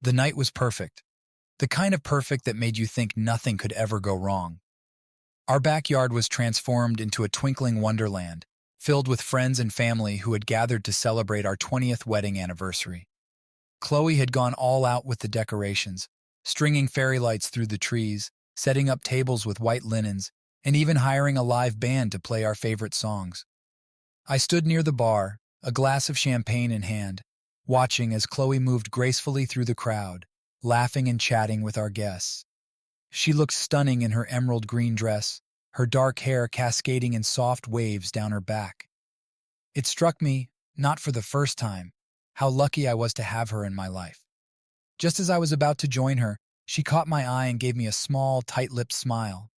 The night was perfect, the kind of perfect that made you think nothing could ever go wrong. Our backyard was transformed into a twinkling wonderland, filled with friends and family who had gathered to celebrate our 20th wedding anniversary. Chloe had gone all out with the decorations, stringing fairy lights through the trees, setting up tables with white linens, and even hiring a live band to play our favorite songs. I stood near the bar, a glass of champagne in hand, watching as Chloe moved gracefully through the crowd, laughing and chatting with our guests. She looked stunning in her emerald green dress, her dark hair cascading in soft waves down her back. It struck me, not for the first time, how lucky I was to have her in my life. Just as I was about to join her, she caught my eye and gave me a small, tight-lipped smile.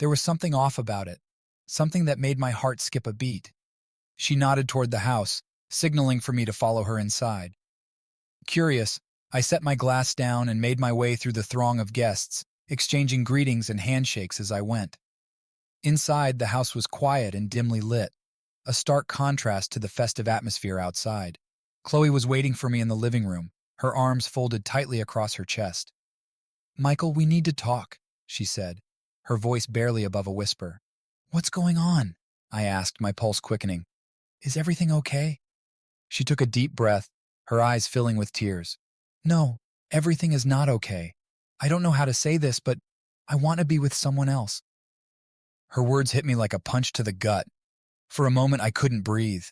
There was something off about it, something that made my heart skip a beat. She nodded toward the house, signaling for me to follow her inside. Curious, I set my glass down and made my way through the throng of guests, exchanging greetings and handshakes as I went. Inside, the house was quiet and dimly lit, a stark contrast to the festive atmosphere outside. Chloe was waiting for me in the living room, her arms folded tightly across her chest. "Michael, we need to talk," she said, her voice barely above a whisper. "What's going on?" I asked, my pulse quickening. "Is everything okay?" She took a deep breath, her eyes filling with tears. "No, everything is not okay. I don't know how to say this, but I want to be with someone else." Her words hit me like a punch to the gut. For a moment, I couldn't breathe.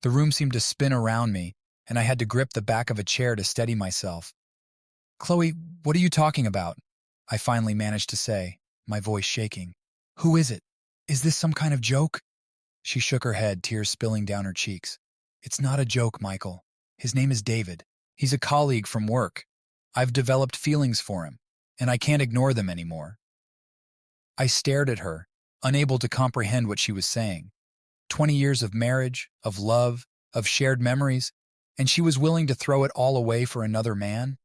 The room seemed to spin around me, and I had to grip the back of a chair to steady myself. "Chloe, what are you talking about?" I finally managed to say, my voice shaking. "Who is it? Is this some kind of joke?" She shook her head, tears spilling down her cheeks. "It's not a joke, Michael. His name is David. He's a colleague from work. I've developed feelings for him, and I can't ignore them anymore." I stared at her, unable to comprehend what she was saying. 20 years of marriage, of love, of shared memories, and she was willing to throw it all away for another man?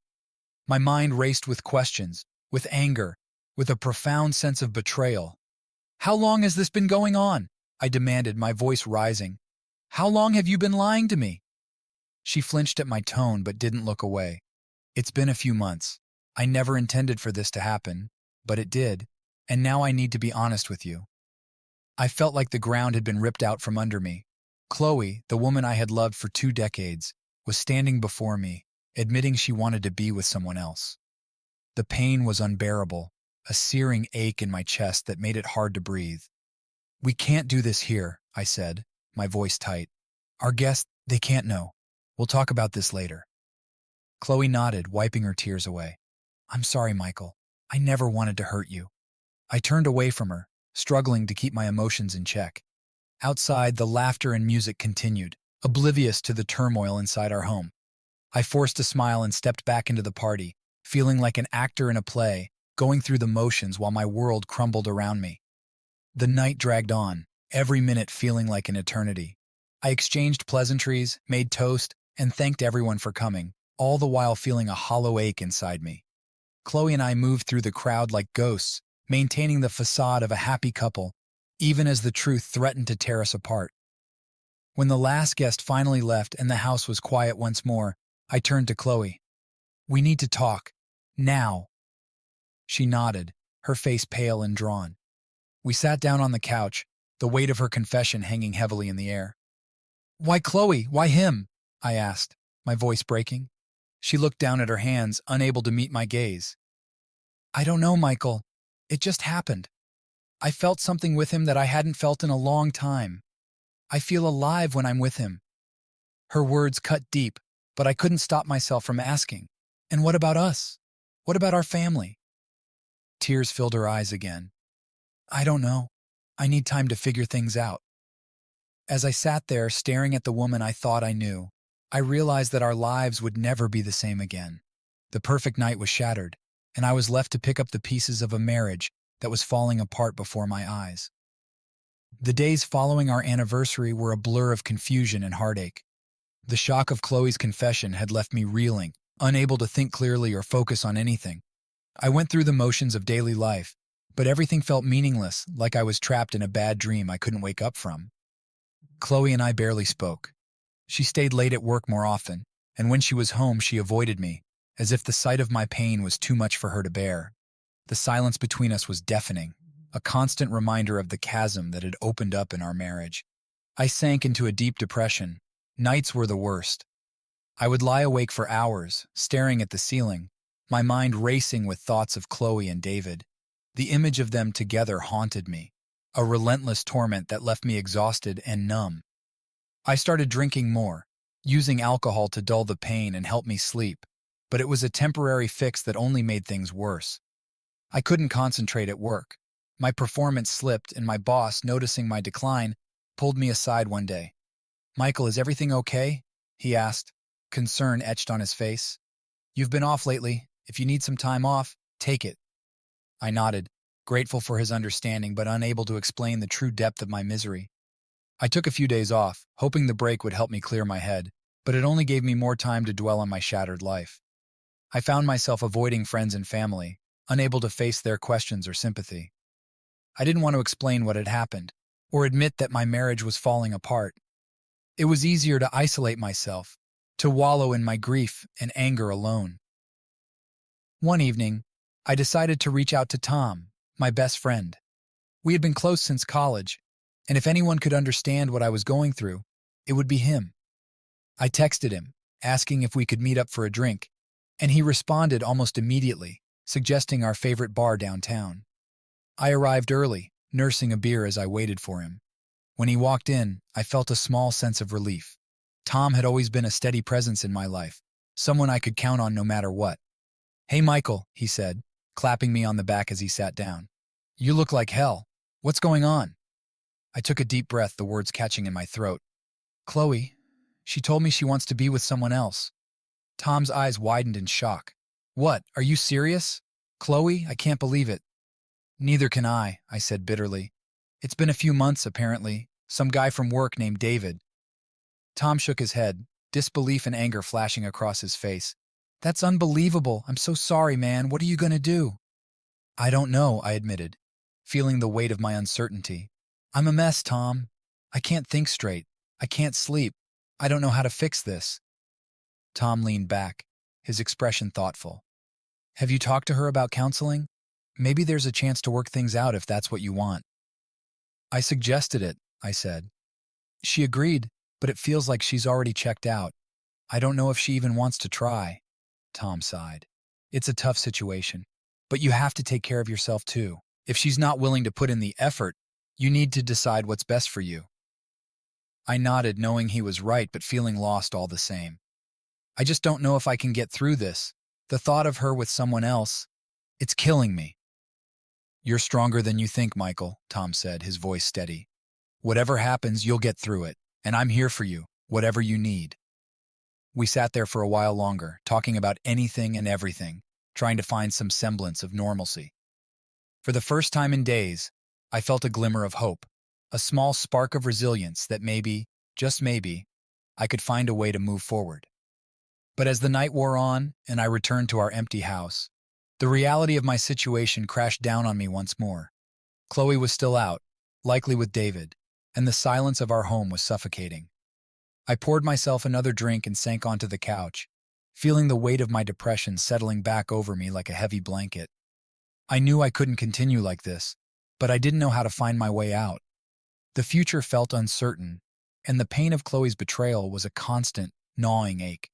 My mind raced with questions, with anger, with a profound sense of betrayal. "How long has this been going on?" I demanded, my voice rising. "How long have you been lying to me?" She flinched at my tone but didn't look away. "It's been a few months. I never intended for this to happen, but it did, and now I need to be honest with you." I felt like the ground had been ripped out from under me. Chloe, the woman I had loved for 2 decades, was standing before me, admitting she wanted to be with someone else. The pain was unbearable, a searing ache in my chest that made it hard to breathe. "We can't do this here," I said, my voice tight. "Our guests, they can't know. We'll talk about this later." Chloe nodded, wiping her tears away. "I'm sorry, Michael. I never wanted to hurt you." I turned away from her, struggling to keep my emotions in check. Outside, the laughter and music continued, oblivious to the turmoil inside our home. I forced a smile and stepped back into the party, feeling like an actor in a play, going through the motions while my world crumbled around me. The night dragged on, every minute feeling like an eternity. I exchanged pleasantries, made toast, and thanked everyone for coming, all the while feeling a hollow ache inside me. Chloe and I moved through the crowd like ghosts, maintaining the facade of a happy couple, even as the truth threatened to tear us apart. When the last guest finally left and the house was quiet once more, I turned to Chloe. "We need to talk. Now." She nodded, her face pale and drawn. We sat down on the couch, the weight of her confession hanging heavily in the air. "Why Chloe? Why him?" I asked, my voice breaking. She looked down at her hands, unable to meet my gaze. "I don't know, Michael. It just happened. I felt something with him that I hadn't felt in a long time. I feel alive when I'm with him." Her words cut deep, but I couldn't stop myself from asking, "And what about us? What about our family?" Tears filled her eyes again. "I don't know. I need time to figure things out." As I sat there staring at the woman I thought I knew, I realized that our lives would never be the same again. The perfect night was shattered, and I was left to pick up the pieces of a marriage that was falling apart before my eyes. The days following our anniversary were a blur of confusion and heartache. The shock of Chloe's confession had left me reeling, unable to think clearly or focus on anything. I went through the motions of daily life, but everything felt meaningless, like I was trapped in a bad dream I couldn't wake up from. Chloe and I barely spoke. She stayed late at work more often, and when she was home she avoided me, as if the sight of my pain was too much for her to bear. The silence between us was deafening, a constant reminder of the chasm that had opened up in our marriage. I sank into a deep depression. Nights were the worst. I would lie awake for hours, staring at the ceiling, my mind racing with thoughts of Chloe and David. The image of them together haunted me, a relentless torment that left me exhausted and numb. I started drinking more, using alcohol to dull the pain and help me sleep, but it was a temporary fix that only made things worse. I couldn't concentrate at work. My performance slipped, and my boss, noticing my decline, pulled me aside one day. "Michael, is everything okay?" he asked, concern etched on his face. "You've been off lately. If you need some time off, take it." I nodded, grateful for his understanding but unable to explain the true depth of my misery. I took a few days off, hoping the break would help me clear my head, but it only gave me more time to dwell on my shattered life. I found myself avoiding friends and family, unable to face their questions or sympathy. I didn't want to explain what had happened, or admit that my marriage was falling apart. It was easier to isolate myself, to wallow in my grief and anger alone. One evening, I decided to reach out to Tom, my best friend. We had been close since college, and if anyone could understand what I was going through, it would be him. I texted him, asking if we could meet up for a drink, and he responded almost immediately, suggesting our favorite bar downtown. I arrived early, nursing a beer as I waited for him. When he walked in, I felt a small sense of relief. Tom had always been a steady presence in my life, someone I could count on no matter what. "Hey, Michael," he said, clapping me on the back as he sat down. "You look like hell. What's going on?" I took a deep breath, the words catching in my throat. "Chloe, she told me she wants to be with someone else." Tom's eyes widened in shock. "What, are you serious? Chloe, I can't believe it." "Neither can I said bitterly. "It's been a few months, apparently. Some guy from work named David." Tom shook his head, disbelief and anger flashing across his face. "That's unbelievable. I'm so sorry, man. What are you going to do?" "I don't know," I admitted, feeling the weight of my uncertainty. "I'm a mess, Tom. I can't think straight. I can't sleep. I don't know how to fix this." Tom leaned back, his expression thoughtful. "Have you talked to her about counseling? Maybe there's a chance to work things out if that's what you want." "I suggested it," I said. "She agreed, but it feels like she's already checked out. I don't know if she even wants to try." Tom sighed. "It's a tough situation, but you have to take care of yourself too. If she's not willing to put in the effort, you need to decide what's best for you." I nodded, knowing he was right but feeling lost all the same. "I just don't know if I can get through this. The thought of her with someone else, it's killing me." "You're stronger than you think, Michael," Tom said, his voice steady. "Whatever happens, you'll get through it, and I'm here for you, whatever you need." We sat there for a while longer, talking about anything and everything, trying to find some semblance of normalcy. For the first time in days, I felt a glimmer of hope, a small spark of resilience that maybe, just maybe, I could find a way to move forward. But as the night wore on and I returned to our empty house, the reality of my situation crashed down on me once more. Chloe was still out, likely with David, and the silence of our home was suffocating. I poured myself another drink and sank onto the couch, feeling the weight of my depression settling back over me like a heavy blanket. I knew I couldn't continue like this, but I didn't know how to find my way out. The future felt uncertain, and the pain of Chloe's betrayal was a constant, gnawing ache.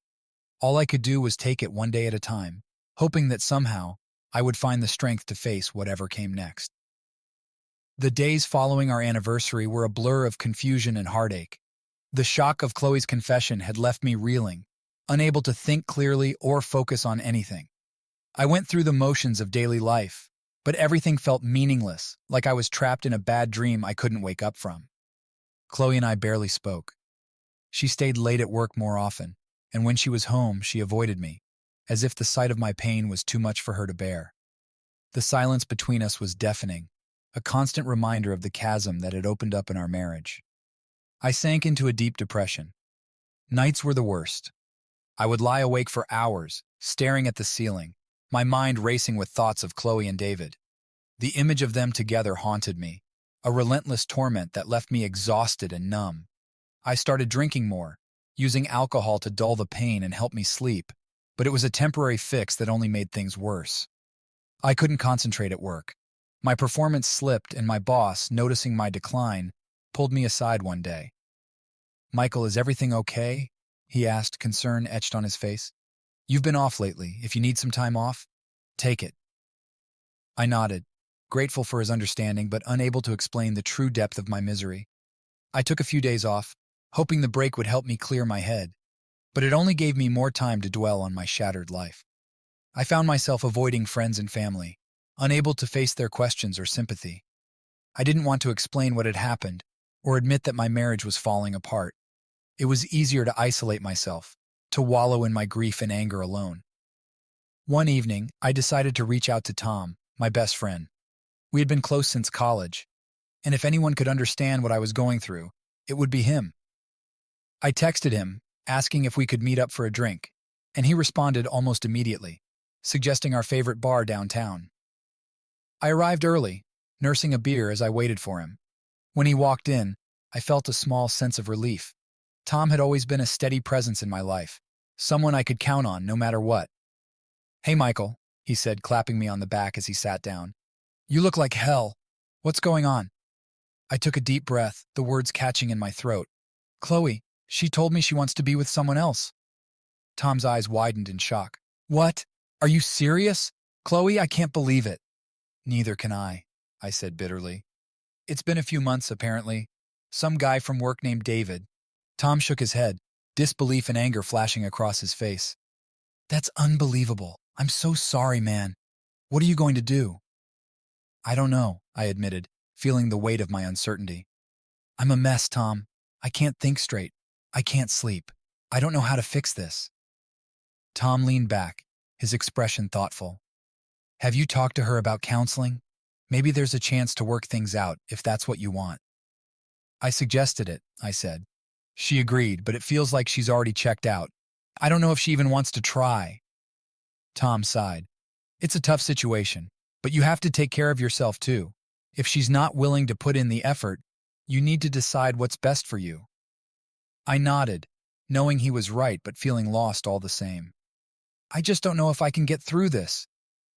All I could do was take it one day at a time, hoping that somehow I would find the strength to face whatever came next. The days following our anniversary were a blur of confusion and heartache. The shock of Chloe's confession had left me reeling, unable to think clearly or focus on anything. I went through the motions of daily life, but everything felt meaningless, like I was trapped in a bad dream I couldn't wake up from. Chloe and I barely spoke. She stayed late at work more often, and when she was home, she avoided me, as if the sight of my pain was too much for her to bear. The silence between us was deafening, a constant reminder of the chasm that had opened up in our marriage. I sank into a deep depression. Nights were the worst. I would lie awake for hours, staring at the ceiling, my mind racing with thoughts of Chloe and David. The image of them together haunted me, a relentless torment that left me exhausted and numb. I started drinking more, using alcohol to dull the pain and help me sleep, but it was a temporary fix that only made things worse. I couldn't concentrate at work. My performance slipped, and my boss, noticing my decline, pulled me aside one day. "Michael, is everything okay?" he asked, concern etched on his face. "You've been off lately. If you need some time off, take it." I nodded, grateful for his understanding but unable to explain the true depth of my misery. I took a few days off, hoping the break would help me clear my head, but it only gave me more time to dwell on my shattered life. I found myself avoiding friends and family, unable to face their questions or sympathy. I didn't want to explain what had happened or admit that my marriage was falling apart. It was easier to isolate myself, to wallow in my grief and anger alone. One evening, I decided to reach out to Tom, my best friend. We had been close since college, and if anyone could understand what I was going through, it would be him. I texted him, asking if we could meet up for a drink, and he responded almost immediately, suggesting our favorite bar downtown. I arrived early, nursing a beer as I waited for him. When he walked in, I felt a small sense of relief. Tom had always been a steady presence in my life, someone I could count on no matter what. "Hey, Michael," he said, clapping me on the back as he sat down. "You look like hell. What's going on?" I took a deep breath, the words catching in my throat. "Chloe, she told me she wants to be with someone else." Tom's eyes widened in shock. "What? Are you serious? Chloe, I can't believe it." "Neither can I said bitterly. "It's been a few months, apparently. Some guy from work named David." Tom shook his head, disbelief and anger flashing across his face. "That's unbelievable. I'm so sorry, man. What are you going to do?" "I don't know," I admitted, feeling the weight of my uncertainty. "I'm a mess, Tom. I can't think straight. I can't sleep. I don't know how to fix this." Tom leaned back, his expression thoughtful. "Have you talked to her about counseling? Maybe there's a chance to work things out if that's what you want." "I suggested it," I said. "She agreed, but it feels like she's already checked out. I don't know if she even wants to try." Tom sighed. "It's a tough situation, but you have to take care of yourself too. If she's not willing to put in the effort, you need to decide what's best for you." I nodded, knowing he was right but feeling lost all the same. "I just don't know if I can get through this.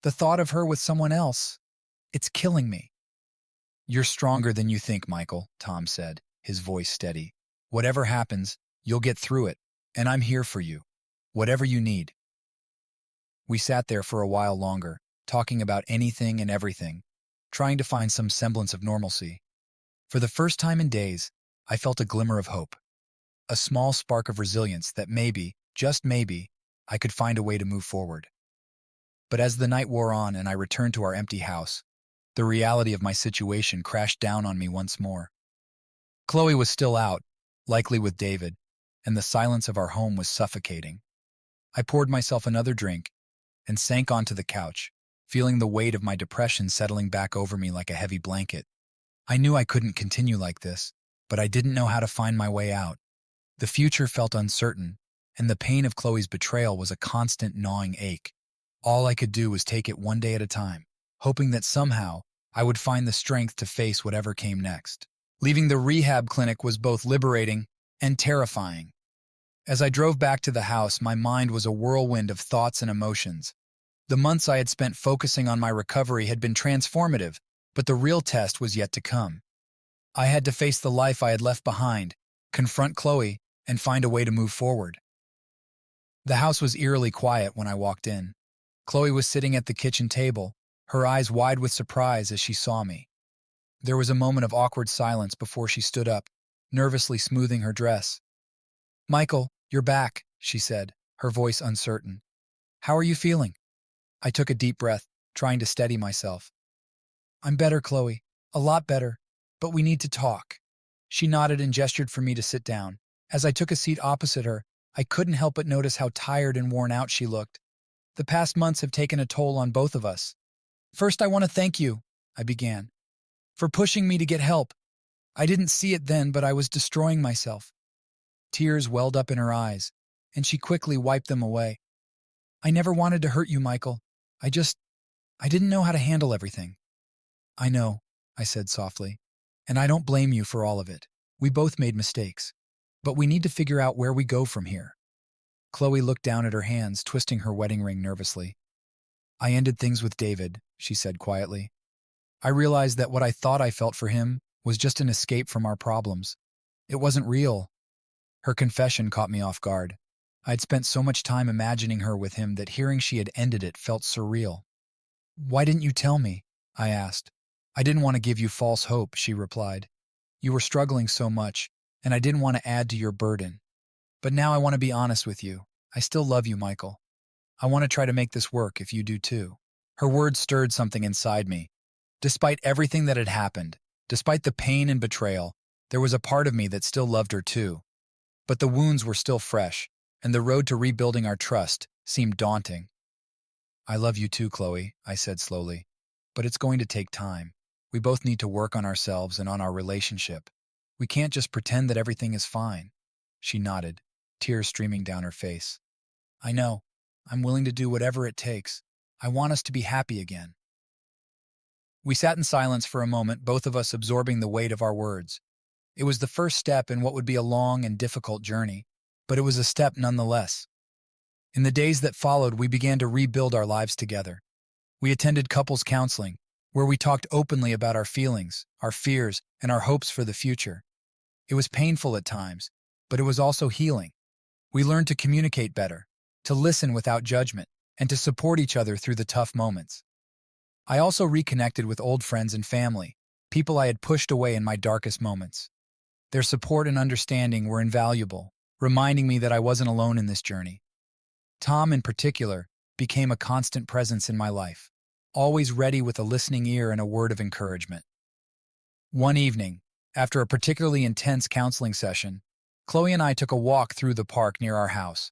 The thought of her with someone else, it's killing me." "You're stronger than you think, Michael," Tom said, his voice steady. "Whatever happens, you'll get through it, and I'm here for you. Whatever you need." We sat there for a while longer, talking about anything and everything, trying to find some semblance of normalcy. For the first time in days, I felt a glimmer of hope, a small spark of resilience that maybe, just maybe, I could find a way to move forward. But as the night wore on and I returned to our empty house, the reality of my situation crashed down on me once more. Chloe was still out, likely with David, and the silence of our home was suffocating. I poured myself another drink and sank onto the couch, feeling the weight of my depression settling back over me like a heavy blanket. I knew I couldn't continue like this, but I didn't know how to find my way out. The future felt uncertain, and the pain of Chloe's betrayal was a constant gnawing ache. All I could do was take it one day at a time, hoping that somehow I would find the strength to face whatever came next. Leaving the rehab clinic was both liberating and terrifying. As I drove back to the house, my mind was a whirlwind of thoughts and emotions. The months I had spent focusing on my recovery had been transformative, but the real test was yet to come. I had to face the life I had left behind, confront Chloe, and find a way to move forward. The house was eerily quiet when I walked in. Chloe was sitting at the kitchen table, her eyes wide with surprise as she saw me. There was a moment of awkward silence before she stood up, nervously smoothing her dress. "Michael, you're back," she said, her voice uncertain. "How are you feeling?" I took a deep breath, trying to steady myself. "I'm better, Chloe. A lot better. But we need to talk." She nodded and gestured for me to sit down. As I took a seat opposite her, I couldn't help but notice how tired and worn out she looked. The past months have taken a toll on both of us. "First, I want to thank you," I began, "for pushing me to get help. I didn't see it then, but I was destroying myself." Tears welled up in her eyes, and she quickly wiped them away. "I never wanted to hurt you, Michael. I didn't know how to handle everything." "I know," I said softly, "and I don't blame you for all of it. We both made mistakes. But we need to figure out where we go from here." Chloe looked down at her hands, twisting her wedding ring nervously. I ended things with David, she said quietly. I realized that what I thought I felt for him was just an escape from our problems. It wasn't real. Her confession caught me off guard. I'd spent so much time imagining her with him that hearing she had ended it felt surreal. Why didn't you tell me? I asked. I didn't want to give you false hope, she replied. You were struggling so much, and I didn't want to add to your burden. But now I want to be honest with you. I still love you, Michael. I want to try to make this work if you do too. Her words stirred something inside me. Despite everything that had happened, despite the pain and betrayal, there was a part of me that still loved her too. But the wounds were still fresh, and the road to rebuilding our trust seemed daunting. I love you too, Chloe, I said slowly. But it's going to take time. We both need to work on ourselves and on our relationship. We can't just pretend that everything is fine. She nodded, tears streaming down her face. I know. I'm willing to do whatever it takes. I want us to be happy again. We sat in silence for a moment, both of us absorbing the weight of our words. It was the first step in what would be a long and difficult journey, but it was a step nonetheless. In the days that followed, we began to rebuild our lives together. We attended couples counseling, where we talked openly about our feelings, our fears, and our hopes for the future. It was painful at times, but it was also healing. We learned to communicate better, to listen without judgment, and to support each other through the tough moments. I also reconnected with old friends and family, people I had pushed away in my darkest moments. Their support and understanding were invaluable, reminding me that I wasn't alone in this journey. Tom, in particular, became a constant presence in my life, always ready with a listening ear and a word of encouragement. One evening, after a particularly intense counseling session, Chloe and I took a walk through the park near our house.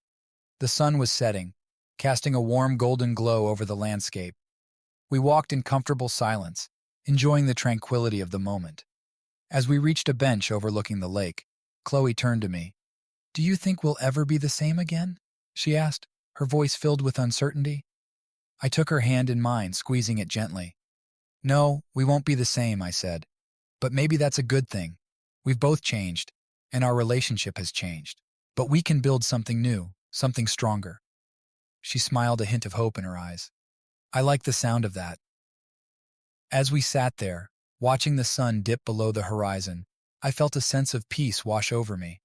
The sun was setting, casting a warm golden glow over the landscape. We walked in comfortable silence, enjoying the tranquility of the moment. As we reached a bench overlooking the lake, Chloe turned to me. Do you think we'll ever be the same again? She asked, her voice filled with uncertainty. I took her hand in mine, squeezing it gently. No, we won't be the same, I said. But maybe that's a good thing. We've both changed, and our relationship has changed. But we can build something new, something stronger. She smiled, a hint of hope in her eyes. I like the sound of that. As we sat there, watching the sun dip below the horizon, I felt a sense of peace wash over me.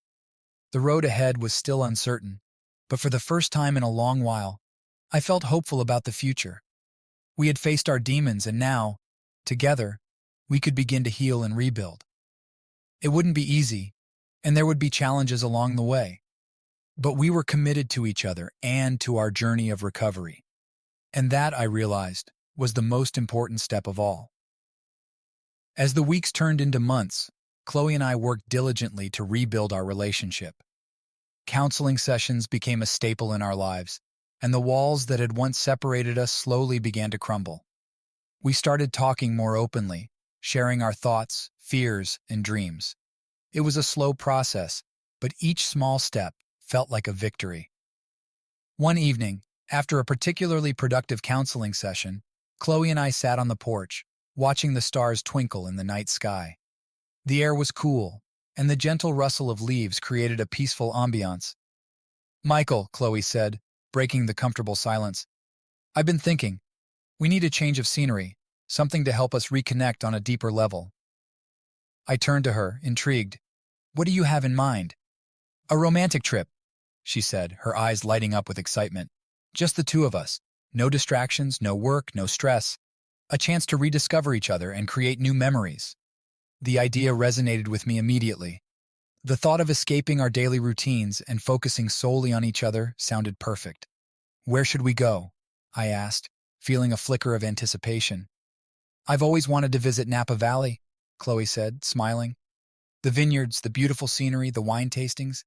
The road ahead was still uncertain, but for the first time in a long while, I felt hopeful about the future. We had faced our demons, and now, together, we could begin to heal and rebuild. It wouldn't be easy, and there would be challenges along the way. But we were committed to each other and to our journey of recovery. And that, I realized, was the most important step of all. As the weeks turned into months, Chloe and I worked diligently to rebuild our relationship. Counseling sessions became a staple in our lives, and the walls that had once separated us slowly began to crumble. We started talking more openly, sharing our thoughts, fears, and dreams. It was a slow process, but each small step felt like a victory. One evening, after a particularly productive counseling session, Chloe and I sat on the porch, watching the stars twinkle in the night sky. The air was cool, and the gentle rustle of leaves created a peaceful ambiance. Michael, Chloe said, breaking the comfortable silence, I've been thinking. We need a change of scenery, something to help us reconnect on a deeper level. I turned to her, intrigued. What do you have in mind? A romantic trip, she said, her eyes lighting up with excitement. Just the two of us. No distractions, no work, no stress. A chance to rediscover each other and create new memories. The idea resonated with me immediately. The thought of escaping our daily routines and focusing solely on each other sounded perfect. Where should we go? I asked, feeling a flicker of anticipation. I've always wanted to visit Napa Valley, Chloe said, smiling. The vineyards, the beautiful scenery, the wine tastings.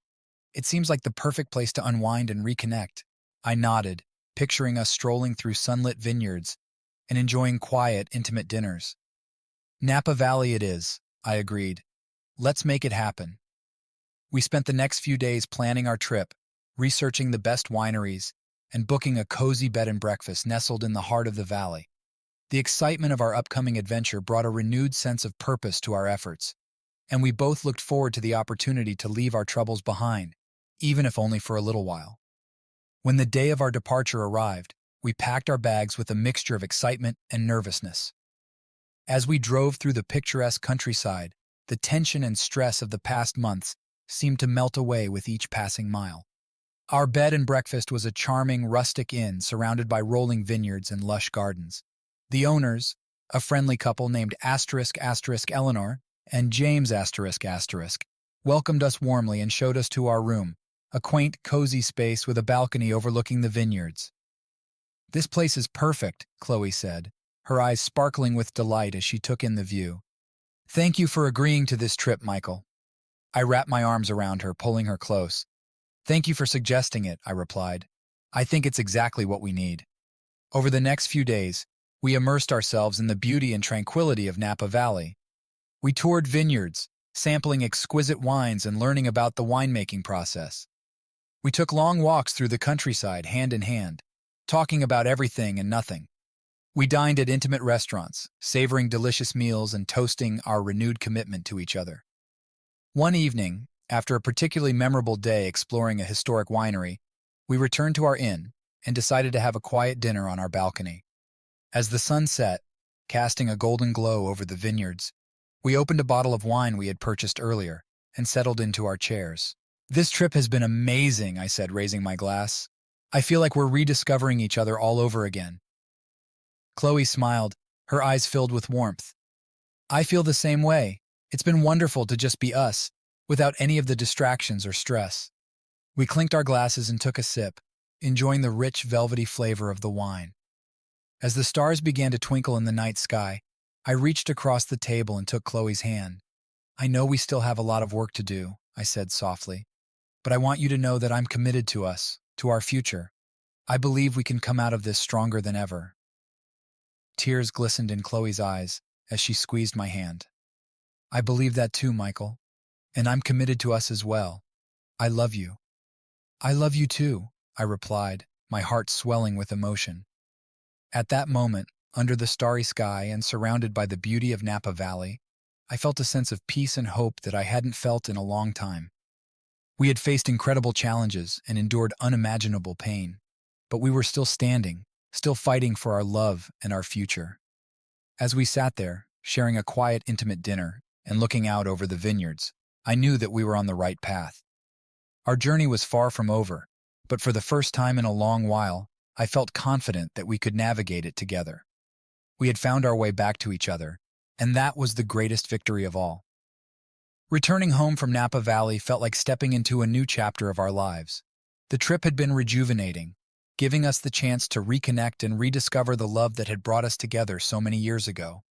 It seems like the perfect place to unwind and reconnect. I nodded, picturing us strolling through sunlit vineyards and enjoying quiet, intimate dinners. Napa Valley it is, I agreed. Let's make it happen. We spent the next few days planning our trip, researching the best wineries, and booking a cozy bed and breakfast nestled in the heart of the valley. The excitement of our upcoming adventure brought a renewed sense of purpose to our efforts, and we both looked forward to the opportunity to leave our troubles behind, even if only for a little while. When the day of our departure arrived, we packed our bags with a mixture of excitement and nervousness. As we drove through the picturesque countryside, the tension and stress of the past months seemed to melt away with each passing mile. Our bed and breakfast was a charming, rustic inn surrounded by rolling vineyards and lush gardens. The owners, a friendly couple named Eleanor and James welcomed us warmly and showed us to our room, a quaint, cozy space with a balcony overlooking the vineyards. "This place is perfect," Chloe said, her eyes sparkling with delight as she took in the view. "Thank you for agreeing to this trip, Michael." I wrapped my arms around her, pulling her close. "Thank you for suggesting it," I replied. "I think it's exactly what we need." Over the next few days, we immersed ourselves in the beauty and tranquility of Napa Valley. We toured vineyards, sampling exquisite wines and learning about the winemaking process. We took long walks through the countryside, hand in hand, talking about everything and nothing. We dined at intimate restaurants, savoring delicious meals and toasting our renewed commitment to each other. One evening, after a particularly memorable day exploring a historic winery, we returned to our inn and decided to have a quiet dinner on our balcony. As the sun set, casting a golden glow over the vineyards, we opened a bottle of wine we had purchased earlier and settled into our chairs. "This trip has been amazing," I said, raising my glass. "I feel like we're rediscovering each other all over again." Chloe smiled, her eyes filled with warmth. "I feel the same way. It's been wonderful to just be us, without any of the distractions or stress." We clinked our glasses and took a sip, enjoying the rich, velvety flavor of the wine. As the stars began to twinkle in the night sky, I reached across the table and took Chloe's hand. "I know we still have a lot of work to do," I said softly, "but I want you to know that I'm committed to us, to our future. I believe we can come out of this stronger than ever." Tears glistened in Chloe's eyes as she squeezed my hand. "I believe that too, Michael, and I'm committed to us as well. I love you." "I love you too," I replied, my heart swelling with emotion. At that moment, under the starry sky and surrounded by the beauty of Napa Valley, I felt a sense of peace and hope that I hadn't felt in a long time. We had faced incredible challenges and endured unimaginable pain, but we were still standing, still fighting for our love and our future. As we sat there, sharing a quiet, intimate dinner and looking out over the vineyards, I knew that we were on the right path. Our journey was far from over, but for the first time in a long while, I felt confident that we could navigate it together. We had found our way back to each other, and that was the greatest victory of all. Returning home from Napa Valley felt like stepping into a new chapter of our lives. The trip had been rejuvenating, giving us the chance to reconnect and rediscover the love that had brought us together so many years ago.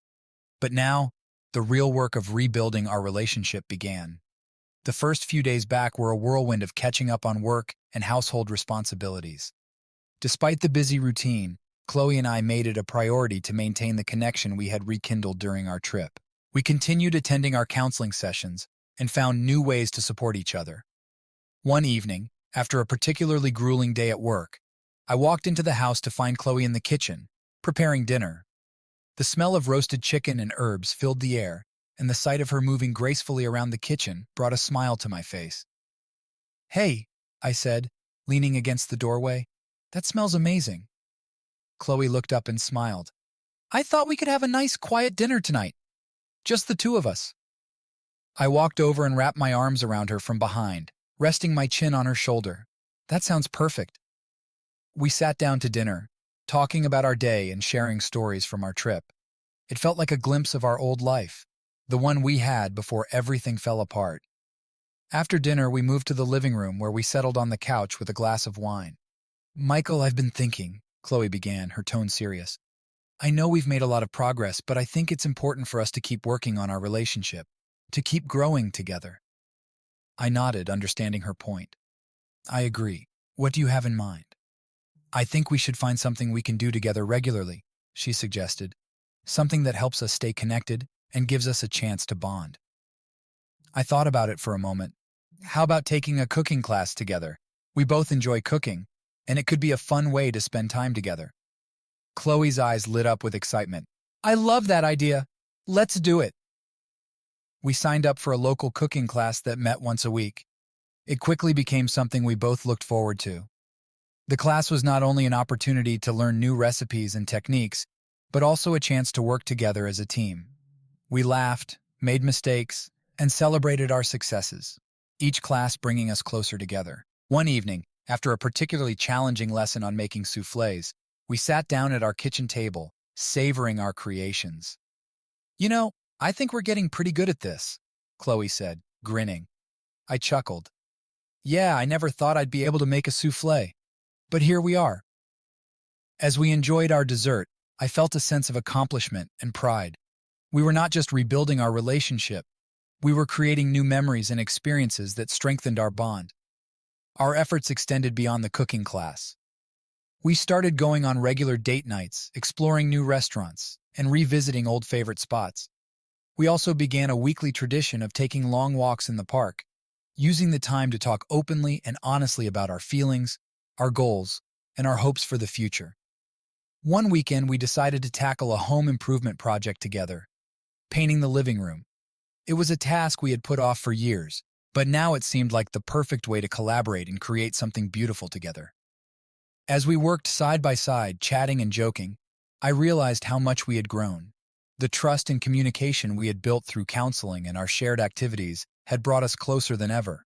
But now, the real work of rebuilding our relationship began. The first few days back were a whirlwind of catching up on work and household responsibilities. Despite the busy routine, Chloe and I made it a priority to maintain the connection we had rekindled during our trip. We continued attending our counseling sessions and found new ways to support each other. One evening, after a particularly grueling day at work, I walked into the house to find Chloe in the kitchen, preparing dinner. The smell of roasted chicken and herbs filled the air, and the sight of her moving gracefully around the kitchen brought a smile to my face. "Hey," I said, leaning against the doorway, "that smells amazing." Chloe looked up and smiled. "I thought we could have a nice, quiet dinner tonight. Just the two of us." I walked over and wrapped my arms around her from behind, resting my chin on her shoulder. "That sounds perfect." We sat down to dinner, talking about our day and sharing stories from our trip. It felt like a glimpse of our old life, the one we had before everything fell apart. After dinner, we moved to the living room where we settled on the couch with a glass of wine. "Michael, I've been thinking," Chloe began, her tone serious. "I know we've made a lot of progress, but I think it's important for us to keep working on our relationship, to keep growing together." I nodded, understanding her point. "I agree. What do you have in mind?" "I think we should find something we can do together regularly," she suggested. "Something that helps us stay connected and gives us a chance to bond." I thought about it for a moment. How about taking a cooking class together? We both enjoy cooking, and it could be a fun way to spend time together. Chloe's eyes lit up with excitement. "I love that idea. Let's do it." We signed up for a local cooking class that met once a week. It quickly became something we both looked forward to. The class was not only an opportunity to learn new recipes and techniques, but also a chance to work together as a team. We laughed, made mistakes, and celebrated our successes, each class bringing us closer together. One evening, after a particularly challenging lesson on making soufflés, we sat down at our kitchen table, savoring our creations. "You know, I think we're getting pretty good at this," Chloe said, grinning. I chuckled. "Yeah, I never thought I'd be able to make a soufflé. But here we are." As we enjoyed our dessert, I felt a sense of accomplishment and pride. We were not just rebuilding our relationship, we were creating new memories and experiences that strengthened our bond. Our efforts extended beyond the cooking class. We started going on regular date nights, exploring new restaurants, and revisiting old favorite spots. We also began a weekly tradition of taking long walks in the park, using the time to talk openly and honestly about our feelings, our goals, and our hopes for the future. One weekend, we decided to tackle a home improvement project together, painting the living room. It was a task we had put off for years, but now it seemed like the perfect way to collaborate and create something beautiful together. As we worked side by side, chatting and joking, I realized how much we had grown. The trust and communication we had built through counseling and our shared activities had brought us closer than ever.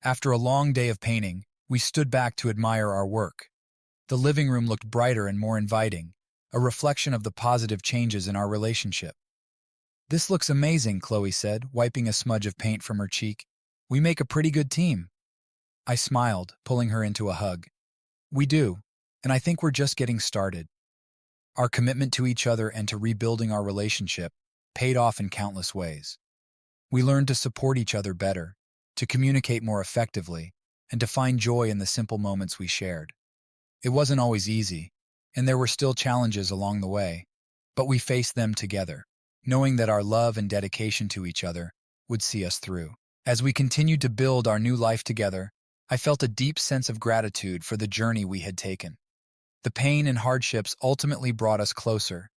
After a long day of painting, we stood back to admire our work. The living room looked brighter and more inviting, a reflection of the positive changes in our relationship. "This looks amazing," Chloe said, wiping a smudge of paint from her cheek. "We make a pretty good team." I smiled, pulling her into a hug. "We do, and I think we're just getting started." Our commitment to each other and to rebuilding our relationship paid off in countless ways. We learned to support each other better, to communicate more effectively, and to find joy in the simple moments we shared. It wasn't always easy, and there were still challenges along the way, but we faced them together, knowing that our love and dedication to each other would see us through. As we continued to build our new life together, I felt a deep sense of gratitude for the journey we had taken. The pain and hardships ultimately brought us closer,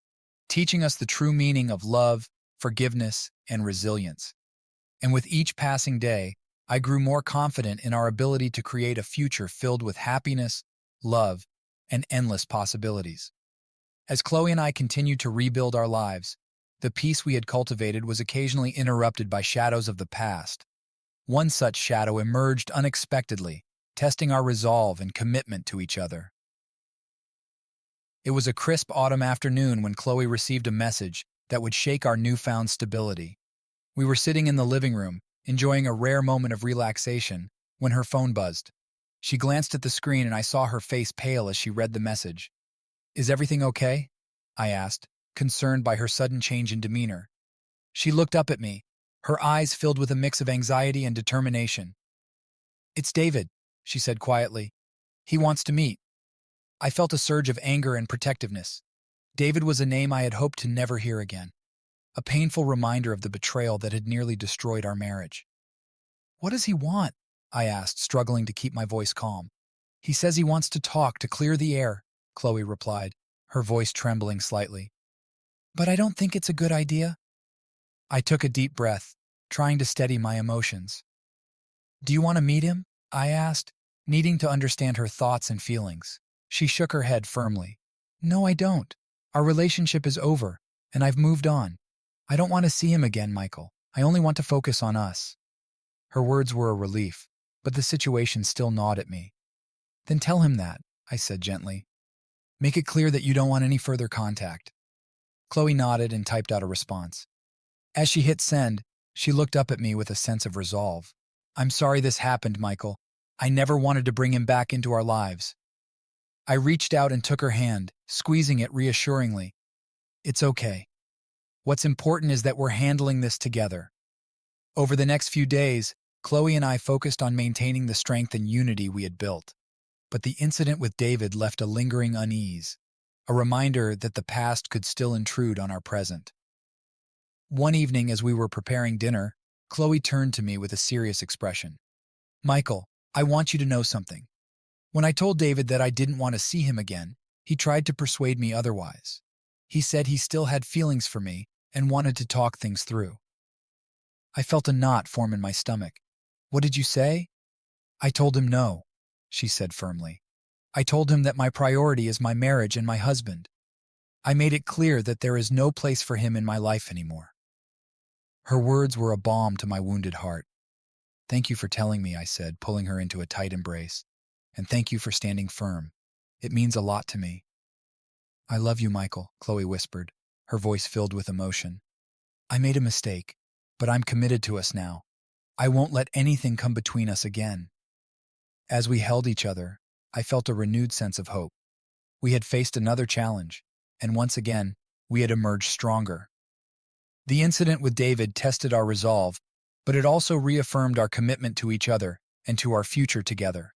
teaching us the true meaning of love, forgiveness, and resilience. And with each passing day, I grew more confident in our ability to create a future filled with happiness, love, and endless possibilities. As Chloe and I continued to rebuild our lives, the peace we had cultivated was occasionally interrupted by shadows of the past. One such shadow emerged unexpectedly, testing our resolve and commitment to each other. It was a crisp autumn afternoon when Chloe received a message that would shake our newfound stability. We were sitting in the living room, enjoying a rare moment of relaxation, when her phone buzzed. She glanced at the screen and I saw her face pale as she read the message. "Is everything okay?" I asked, concerned by her sudden change in demeanor. She looked up at me, her eyes filled with a mix of anxiety and determination. "It's David," she said quietly. "He wants to meet." I felt a surge of anger and protectiveness. David was a name I had hoped to never hear again, a painful reminder of the betrayal that had nearly destroyed our marriage. "What does he want?" I asked, struggling to keep my voice calm. "He says he wants to talk, to clear the air," Chloe replied, her voice trembling slightly. "But I don't think it's a good idea." I took a deep breath, trying to steady my emotions. "Do you want to meet him?" I asked, needing to understand her thoughts and feelings. She shook her head firmly. "No, I don't. Our relationship is over, and I've moved on. I don't want to see him again, Michael. I only want to focus on us." Her words were a relief, but the situation still gnawed at me. "Then tell him that," I said gently. "Make it clear that you don't want any further contact." Chloe nodded and typed out a response. As she hit send, she looked up at me with a sense of resolve. "I'm sorry this happened, Michael. I never wanted to bring him back into our lives." I reached out and took her hand, squeezing it reassuringly. "It's okay. What's important is that we're handling this together." Over the next few days, Chloe and I focused on maintaining the strength and unity we had built. But the incident with David left a lingering unease, a reminder that the past could still intrude on our present. One evening, as we were preparing dinner, Chloe turned to me with a serious expression. "Michael, I want you to know something. When I told David that I didn't want to see him again, he tried to persuade me otherwise. He said he still had feelings for me and wanted to talk things through." I felt a knot form in my stomach. "What did you say?" "I told him no," she said firmly. I told him that my priority is my marriage and my husband. I made it clear that there is no place for him in my life anymore. Her words were a balm to my wounded heart. "Thank you for telling me," I said, pulling her into a tight embrace. "And thank you for standing firm. It means a lot to me." "I love you, Michael," Chloe whispered, her voice filled with emotion. "I made a mistake, but I'm committed to us now. I won't let anything come between us again." As we held each other, I felt a renewed sense of hope. We had faced another challenge, and once again, we had emerged stronger. The incident with David tested our resolve, but it also reaffirmed our commitment to each other and to our future together.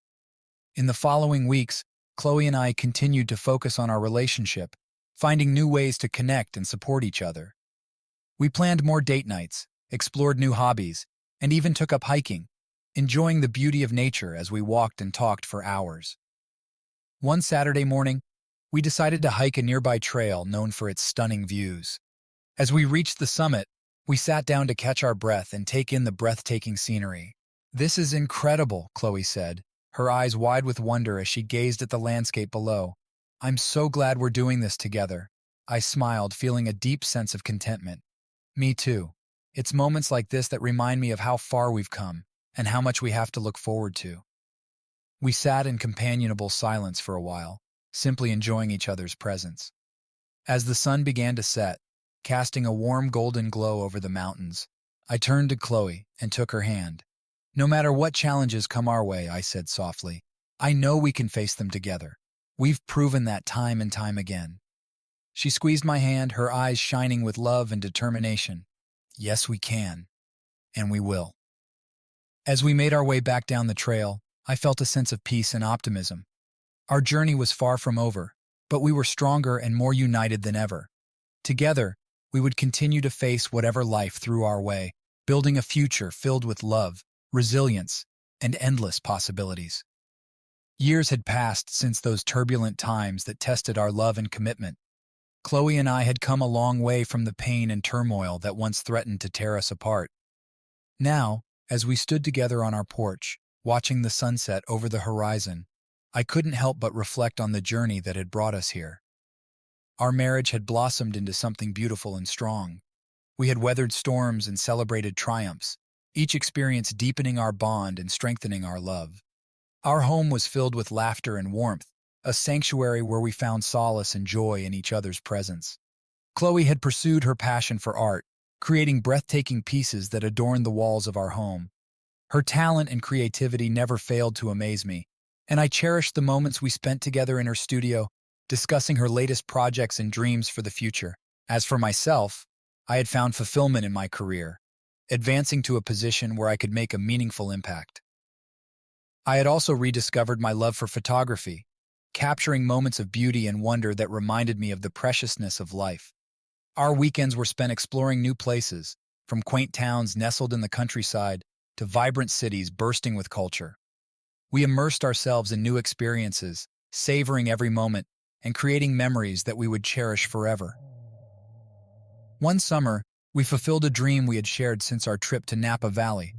In the following weeks, Chloe and I continued to focus on our relationship, finding new ways to connect and support each other. We planned more date nights, explored new hobbies, and even took up hiking, enjoying the beauty of nature as we walked and talked for hours. One Saturday morning, we decided to hike a nearby trail known for its stunning views. As we reached the summit, we sat down to catch our breath and take in the breathtaking scenery. "This is incredible," Chloe said, her eyes wide with wonder as she gazed at the landscape below. "I'm so glad we're doing this together." I smiled, feeling a deep sense of contentment. "Me too. It's moments like this that remind me of how far we've come and how much we have to look forward to." We sat in companionable silence for a while, simply enjoying each other's presence. As the sun began to set, casting a warm golden glow over the mountains, I turned to Chloe and took her hand. "No matter what challenges come our way," I said softly, "I know we can face them together. We've proven that time and time again." She squeezed my hand, her eyes shining with love and determination. "Yes, we can. And we will." As we made our way back down the trail, I felt a sense of peace and optimism. Our journey was far from over, but we were stronger and more united than ever. Together, we would continue to face whatever life threw our way, building a future filled with love, resilience, and endless possibilities. Years had passed since those turbulent times that tested our love and commitment. Chloe and I had come a long way from the pain and turmoil that once threatened to tear us apart. Now, as we stood together on our porch, watching the sunset over the horizon, I couldn't help but reflect on the journey that had brought us here. Our marriage had blossomed into something beautiful and strong. We had weathered storms and celebrated triumphs, each experience deepening our bond and strengthening our love. Our home was filled with laughter and warmth, a sanctuary where we found solace and joy in each other's presence. Chloe had pursued her passion for art, creating breathtaking pieces that adorned the walls of our home. Her talent and creativity never failed to amaze me, and I cherished the moments we spent together in her studio, discussing her latest projects and dreams for the future. As for myself, I had found fulfillment in my career, advancing to a position where I could make a meaningful impact. I had also rediscovered my love for photography, capturing moments of beauty and wonder that reminded me of the preciousness of life. Our weekends were spent exploring new places, from quaint towns nestled in the countryside to vibrant cities bursting with culture. We immersed ourselves in new experiences, savoring every moment and creating memories that we would cherish forever. One summer, we fulfilled a dream we had shared since our trip to Napa Valley.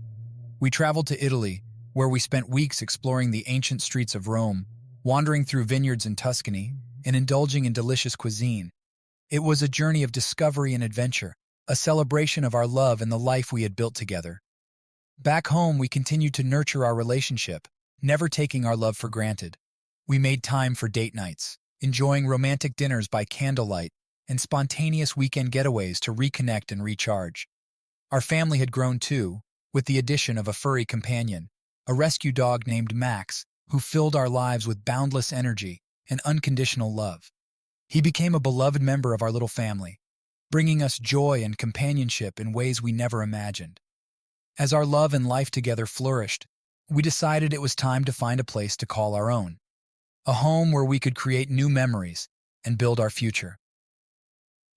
We traveled to Italy, where we spent weeks exploring the ancient streets of Rome, wandering through vineyards in Tuscany, and indulging in delicious cuisine. It was a journey of discovery and adventure, a celebration of our love and the life we had built together. Back home, we continued to nurture our relationship, never taking our love for granted. We made time for date nights, enjoying romantic dinners by candlelight and spontaneous weekend getaways to reconnect and recharge. Our family had grown too, with the addition of a furry companion, a rescue dog named Max, who filled our lives with boundless energy and unconditional love. He became a beloved member of our little family, bringing us joy and companionship in ways we never imagined. As our love and life together flourished, we decided it was time to find a place to call our own, a home where we could create new memories and build our future.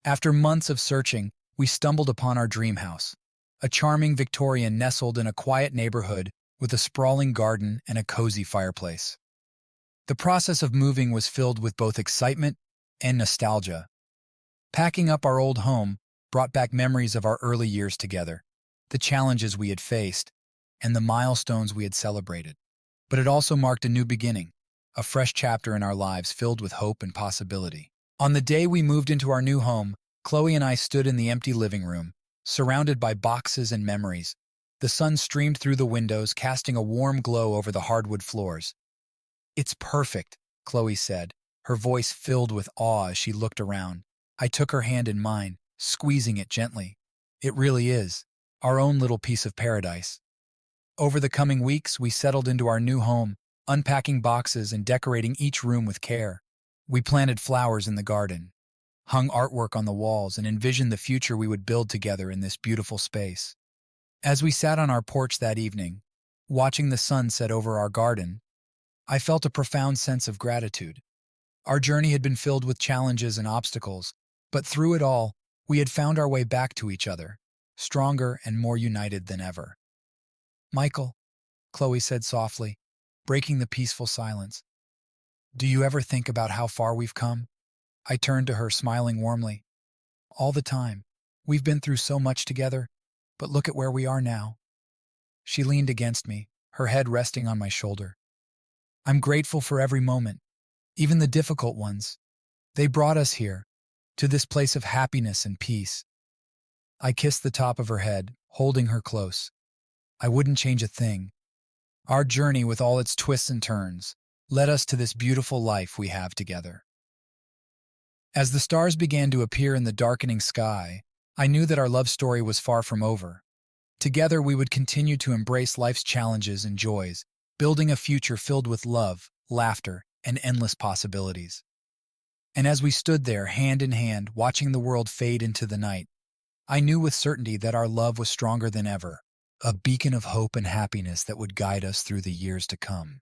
After months of searching, we stumbled upon our dream house, a charming Victorian nestled in a quiet neighborhood with a sprawling garden and a cozy fireplace. The process of moving was filled with both excitement and nostalgia. Packing up our old home brought back memories of our early years together, the challenges we had faced, and the milestones we had celebrated. But it also marked a new beginning, a fresh chapter in our lives filled with hope and possibility. On the day we moved into our new home, Chloe and I stood in the empty living room, surrounded by boxes and memories. The sun streamed through the windows, casting a warm glow over the hardwood floors. "It's perfect," Chloe said, her voice filled with awe as she looked around. I took her hand in mine, squeezing it gently. "It really is. Our own little piece of paradise." Over the coming weeks, we settled into our new home, unpacking boxes and decorating each room with care. We planted flowers in the garden, hung artwork on the walls, and envisioned the future we would build together in this beautiful space. As we sat on our porch that evening, watching the sun set over our garden, I felt a profound sense of gratitude. Our journey had been filled with challenges and obstacles, but through it all, we had found our way back to each other, stronger and more united than ever. "Michael," Chloe said softly, breaking the peaceful silence, "do you ever think about how far we've come?" I turned to her, smiling warmly. "All the time. We've been through so much together, but look at where we are now." She leaned against me, her head resting on my shoulder. "I'm grateful for every moment, even the difficult ones. They brought us here, to this place of happiness and peace." I kissed the top of her head, holding her close. "I wouldn't change a thing. Our journey, with all its twists and turns, led us to this beautiful life we have together." As the stars began to appear in the darkening sky, I knew that our love story was far from over. Together we would continue to embrace life's challenges and joys, building a future filled with love, laughter, and endless possibilities. And as we stood there, hand in hand, watching the world fade into the night, I knew with certainty that our love was stronger than ever, a beacon of hope and happiness that would guide us through the years to come.